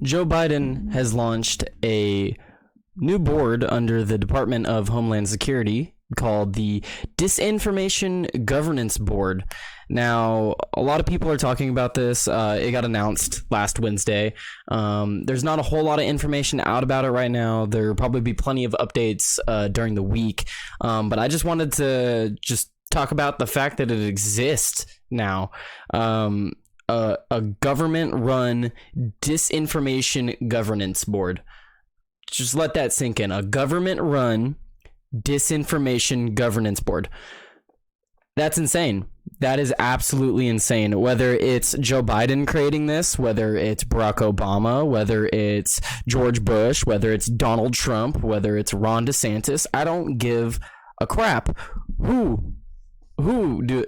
Joe Biden has launched a new board under the Department of Homeland Security called the Disinformation Governance Board. Now, a lot of people are talking about this. It got announced last Wednesday. There's not a whole lot of information out about it right now. There'll probably be plenty of updates during the week. But I just wanted to just talk about the fact that it exists now. A government-run Disinformation Governance Board. Just let that sink in. A government-run Disinformation Governance Board. That's insane. That is absolutely insane. Whether it's Joe Biden creating this, whether it's Barack Obama, whether it's George Bush, whether it's Donald Trump, whether it's Ron DeSantis, I don't give a crap who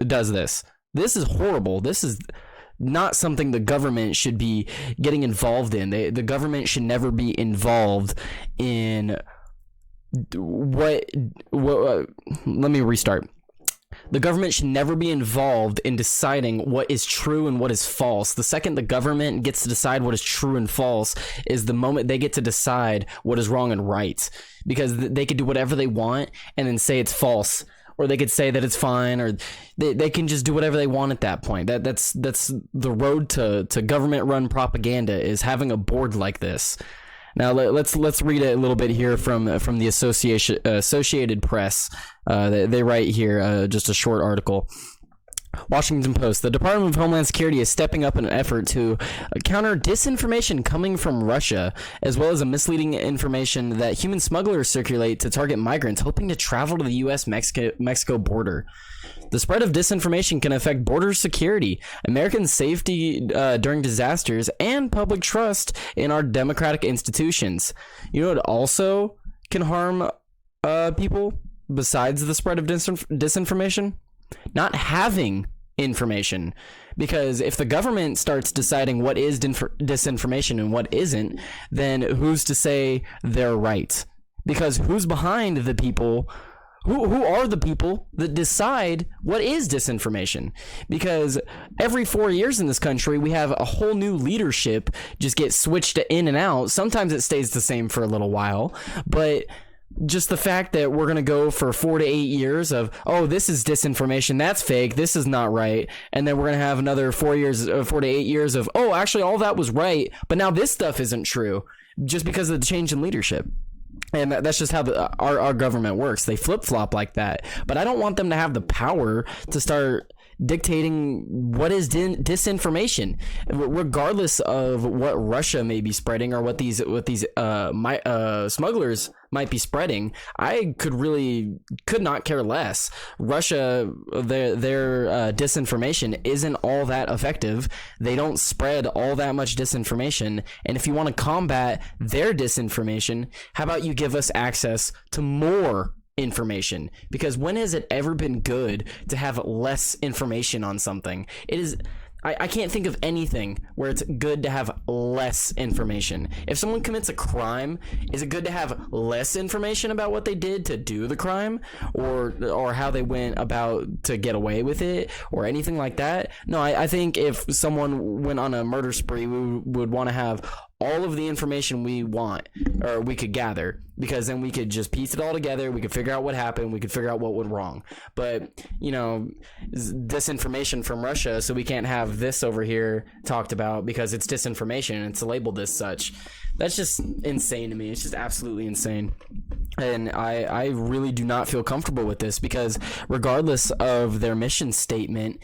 does this. This is horrible. This is not something the government should be getting involved in. The government should never be involved in what let me restart. The government should never be involved in deciding what is true and what is false. The second the government gets to decide what is true and false is the moment they get to decide what is wrong and right, because they could do whatever they want and then say it's false, or they could say that it's fine, or they can just do whatever they want at that point. That's the road to government run propaganda, is having a board like this. Now let's read a little bit here from the Associated Press. They write here just a short article. Washington Post: the Department of Homeland Security is stepping up in an effort to counter disinformation coming from Russia, as well as a misleading information that human smugglers circulate to target migrants hoping to travel to the U.S.-Mexico border. The spread of disinformation can affect border security, American safety during disasters, and public trust in our democratic institutions. You know what also can harm people besides the spread of disinformation? Not having information. Because if the government starts deciding what is disinformation and what isn't, then who's to say they're right? Because who's behind the people? Who are the people that decide what is disinformation? Because every 4 years in this country, we have a whole new leadership just get switched in and out. Sometimes it stays the same for a little while, but just the fact that we're going to go for 4 to 8 years of, oh, this is disinformation, that's fake, this is not right. And then we're going to have another 4 to 8 years of, oh, actually all that was right, but now this stuff isn't true, just because of the change in leadership. And that's just how our government works. They flip-flop like that. But I don't want them to have the power to start dictating what is disinformation, regardless of what Russia may be spreading or what these smugglers might be spreading. I could not care less. Russia, their disinformation isn't all that effective. They don't spread all that much disinformation. And if you want to combat their disinformation, how about you give us access to more information? Because when has it ever been good to have less information on something? I can't think of anything where it's good to have less information. If someone commits a crime, is it good to have less information about what they did to do the crime, or how they went about to get away with it, or anything like that? No, I think if someone went on a murder spree, we would want to have all of the information we want, or we could gather, because then we could just piece it all together. We could figure out what happened. We could figure out what went wrong. But, disinformation from Russia, so we can't have this over here talked about because it's disinformation and it's labeled as such. That's just insane to me. It's just absolutely insane. And I really do not feel comfortable with this, because regardless of their mission statement,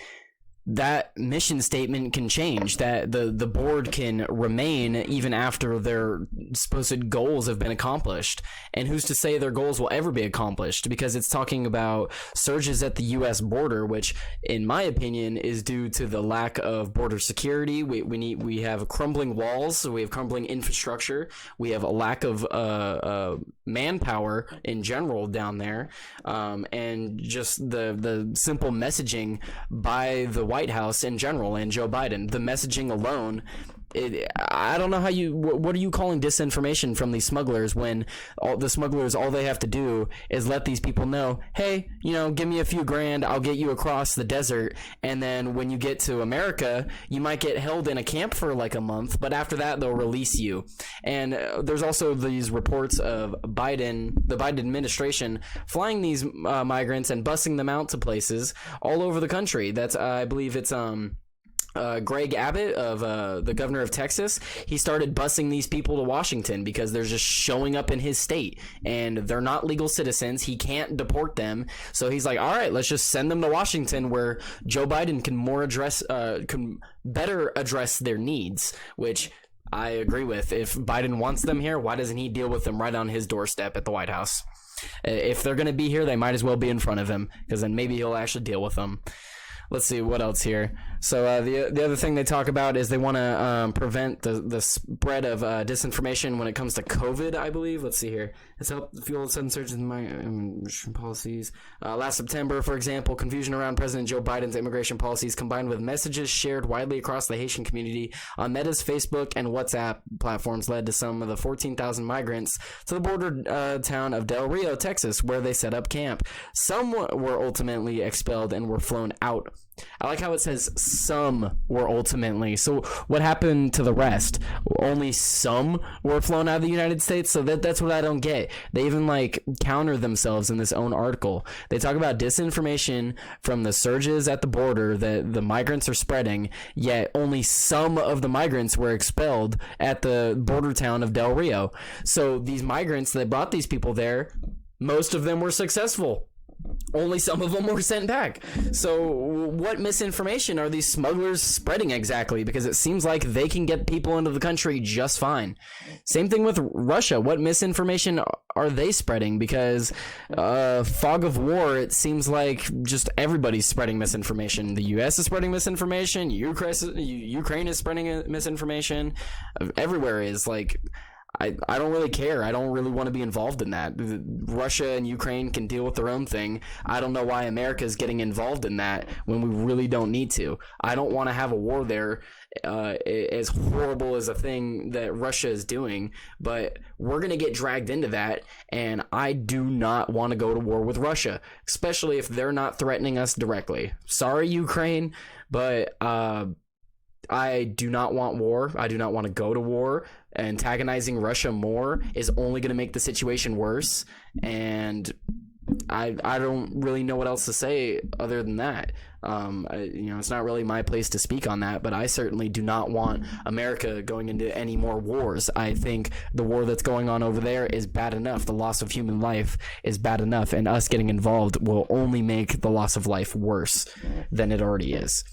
that mission statement can change, that the board can remain even after their supposed goals have been accomplished. And who's to say their goals will ever be accomplished? Because it's talking about surges at the U.S. border, which in my opinion is due to the lack of border security. We have crumbling walls, so we have crumbling infrastructure, we have a lack of manpower in general down there, and just the simple messaging by the White House in general and Joe Biden. The messaging alone I don't know how what are you calling disinformation from these smugglers when all they have to do is let these people know, hey, give me a few grand, I'll get you across the desert, and then when you get to America, you might get held in a camp for like a month, but after that they'll release you. And there's also these reports of the Biden administration flying these migrants and bussing them out to places all over the country. That's I believe it's Greg Abbott of the governor of Texas. He started busing these people to Washington because they're just showing up in his state and they're not legal citizens. He can't deport them, so he's like, all right, let's just send them to Washington where Joe Biden can better address their needs, which I agree with. If Biden wants them here, why doesn't he deal with them right on his doorstep at the White House? If they're going to be here, they might as well be in front of him, because then maybe he'll actually deal with them. Let's see what else here. So the other thing they talk about is they want to prevent the spread of disinformation when it comes to COVID, I believe. Let's see here. It's helped fuel sudden surge in immigration policies. Last September, for example, confusion around President Joe Biden's immigration policies combined with messages shared widely across the Haitian community on Meta's Facebook and WhatsApp platforms led to some of the 14,000 migrants to the border town of Del Rio, Texas, where they set up camp. Some were ultimately expelled and were flown out. I like how it says some were ultimately. So what happened to the rest? Only some were flown out of the United States? So that's what I don't get. They even counter themselves in this own article. They talk about disinformation from the surges at the border that the migrants are spreading, yet only some of the migrants were expelled at the border town of Del Rio. So these migrants that brought these people there, most of them were successful. Only some of them were sent back. So what misinformation are these smugglers spreading exactly? Because it seems like they can get people into the country just fine. Same thing with Russia. What misinformation are they spreading? Because fog of war, it seems like just everybody's spreading misinformation. The US is spreading misinformation. Ukraine is spreading misinformation. Everywhere is I don't really care. I don't really want to be involved in that. Russia and Ukraine can deal with their own thing. I don't know why America is getting involved in that when we really don't need to. I don't want to have a war there, as horrible as a thing that Russia is doing, but we're going to get dragged into that, and I do not want to go to war with Russia, especially if they're not threatening us directly. Sorry, Ukraine, but I do not want war. I do not want to go to war. Antagonizing Russia more is only going to make the situation worse, and I don't really know what else to say other than that. It's not really my place to speak on that, but I certainly do not want America going into any more wars. I think the war that's going on over there is bad enough. The loss of human life is bad enough, and us getting involved will only make the loss of life worse than it already is.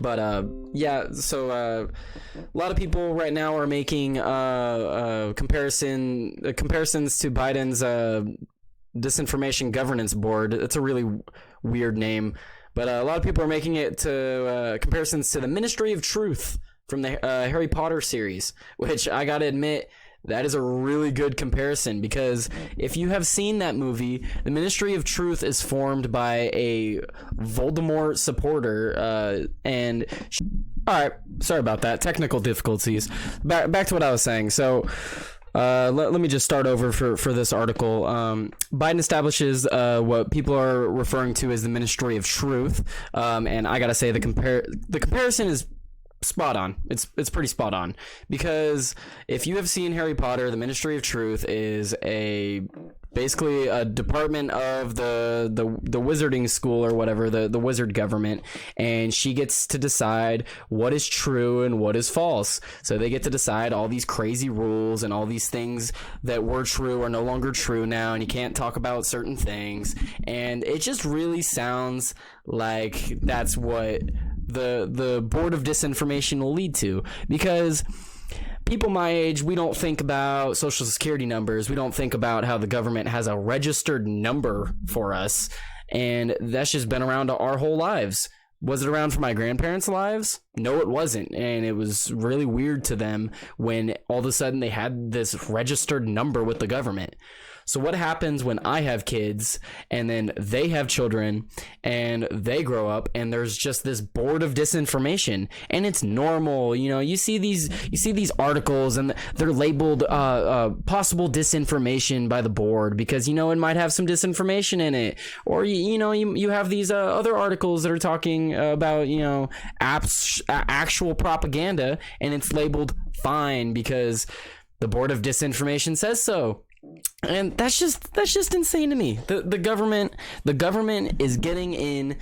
But so a lot of people right now are making comparisons to Biden's Disinformation Governance Board. It's a really weird name, but a lot of people are making it to comparisons to the Ministry of Truth from the Harry Potter series, which I gotta admit, that is a really good comparison, because if you have seen that movie, the Ministry of Truth is formed by a Voldemort supporter, all right, sorry about that, technical difficulties. Back to what I was saying. So let me just start over for this article. Biden establishes what people are referring to as the Ministry of Truth, and I gotta say the comparison is spot on. It's pretty spot on, because if you have seen Harry Potter, the Ministry of Truth is basically a department of the wizarding school or whatever, the wizard government, and she gets to decide what is true and what is false. So they get to decide all these crazy rules and all these things that were true are no longer true now, and you can't talk about certain things, and it just really sounds like that's what the Board of Disinformation will lead to, because people my age, we don't think about social security numbers. We don't think about how the government has a registered number for us, and that's just been around our whole lives. Was it around for my grandparents' lives? No, it wasn't, and it was really weird to them when all of a sudden they had this registered number with the government. So what happens when I have kids and then they have children and they grow up and there's just this board of disinformation, and it's normal. You see these articles and they're labeled possible disinformation by the board because it might have some disinformation in it, or you have these other articles that are talking about actual propaganda, and it's labeled fine because the board of disinformation says so. And that's just insane to me. The government is getting in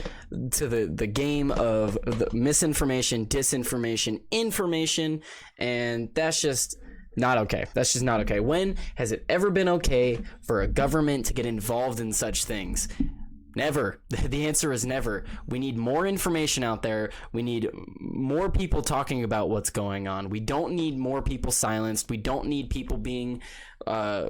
to the game of the misinformation, disinformation, information, and that's just not okay. That's just not okay. When has it ever been okay for a government to get involved in such things? Never. The answer is never. We need more information out there. We need more people talking about what's going on. We don't need more people silenced. We don't need people being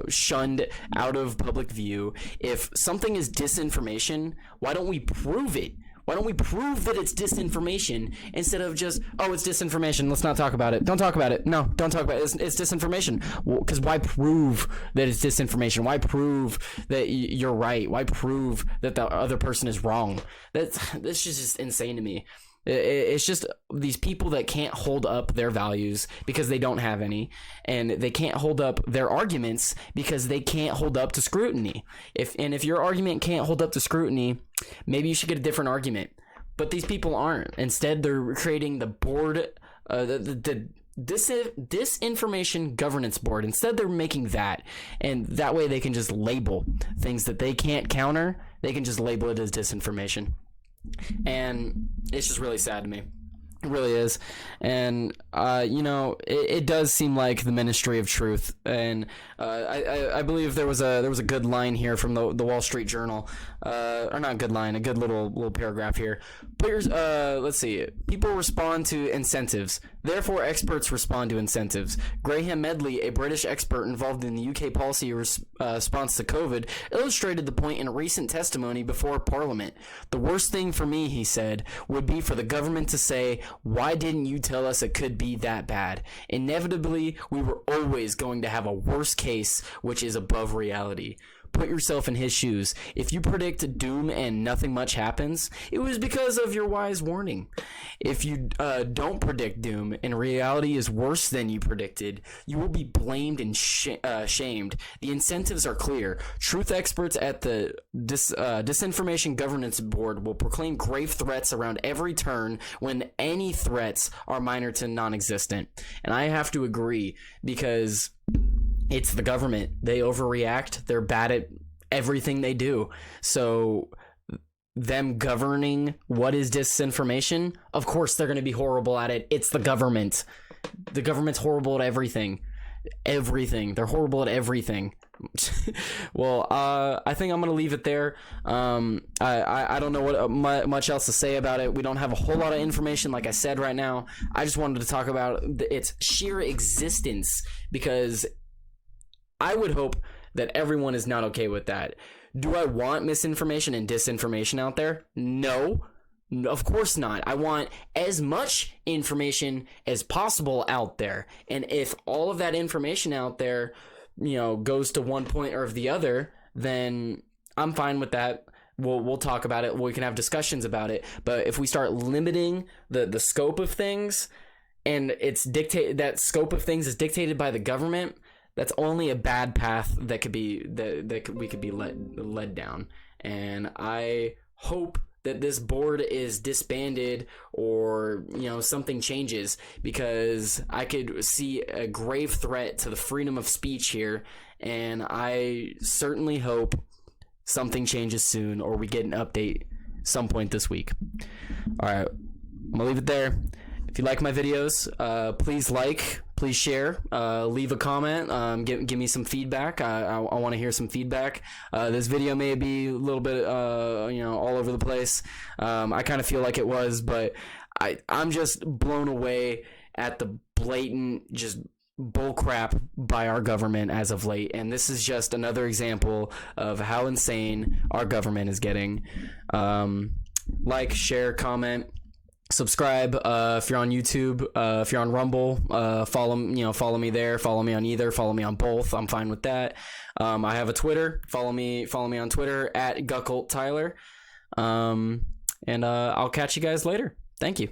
shunned out of public view. If something is disinformation, why don't we prove it? Why don't we prove that it's disinformation instead of just, oh, it's disinformation, let's not talk about it. Don't talk about it. No, don't talk about it. It's disinformation. Because why prove that it's disinformation? Why prove that you're right? Why prove that the other person is wrong? That's just insane to me. It's just these people that can't hold up their values because they don't have any, and they can't hold up their arguments because they can't hold up to scrutiny. If your argument can't hold up to scrutiny, maybe you should get a different argument. But these people aren't. Instead, they're creating the board, the Disinformation Governance Board. Instead, they're making that, and that way they can just label things that they can't counter. They can just label it as disinformation. And it's just really sad to me. It really is. And it does seem like the Ministry of Truth, and I believe there was a good line here from the Wall Street Journal, or not a good line, a good little paragraph here. Let's see. People respond to incentives. Therefore, experts respond to incentives. Graham Medley, a British expert involved in the UK policy response to COVID, illustrated the point in a recent testimony before Parliament. The worst thing for me, he said, would be for the government to say, why didn't you tell us it could be that bad? Inevitably, we were always going to have a worst case, which is above reality. Put yourself in his shoes. If you predict doom and nothing much happens, it was because of your wise warning. If you don't predict doom and reality is worse than you predicted, you will be blamed and shamed. The incentives are clear. Truth experts at the Disinformation Governance Board will proclaim grave threats around every turn when any threats are minor to non-existent. And I have to agree, because it's the government. They overreact. They're bad at everything they do. So them governing what is disinformation, of course they're going to be horrible at it. It's the government. The government's horrible at everything. Everything. They're horrible at everything. Well, I think I'm going to leave it there. I don't know what much else to say about it. We don't have a whole lot of information, like I said right now. I just wanted to talk about its sheer existence, because I would hope that everyone is not okay with that. Do I want misinformation and disinformation out there? No, of course not. I want as much information as possible out there. And if all of that information out there, goes to one point or the other, then I'm fine with that. We'll talk about it. We can have discussions about it. But if we start limiting the scope of things, and that scope of things is dictated by the government, that's only a bad path that we could be led down. And I hope that this board is disbanded, or something changes, because I could see a grave threat to the freedom of speech here, and I certainly hope something changes soon, or we get an update some point this week. All right, I'm gonna leave it there. If you like my videos, please share, leave a comment, give me some feedback. I want to hear some feedback. This video may be a little bit, all over the place. I kind of feel like it was, but I'm just blown away at the blatant just bullcrap by our government as of late. And this is just another example of how insane our government is getting. Like, share, comment. Subscribe if you're on YouTube. If you're on Rumble, follow me there. Follow me on either. Follow me on both. I'm fine with that. I have a Twitter. Follow me on Twitter at GuckoltTyler. And I'll catch you guys later. Thank you.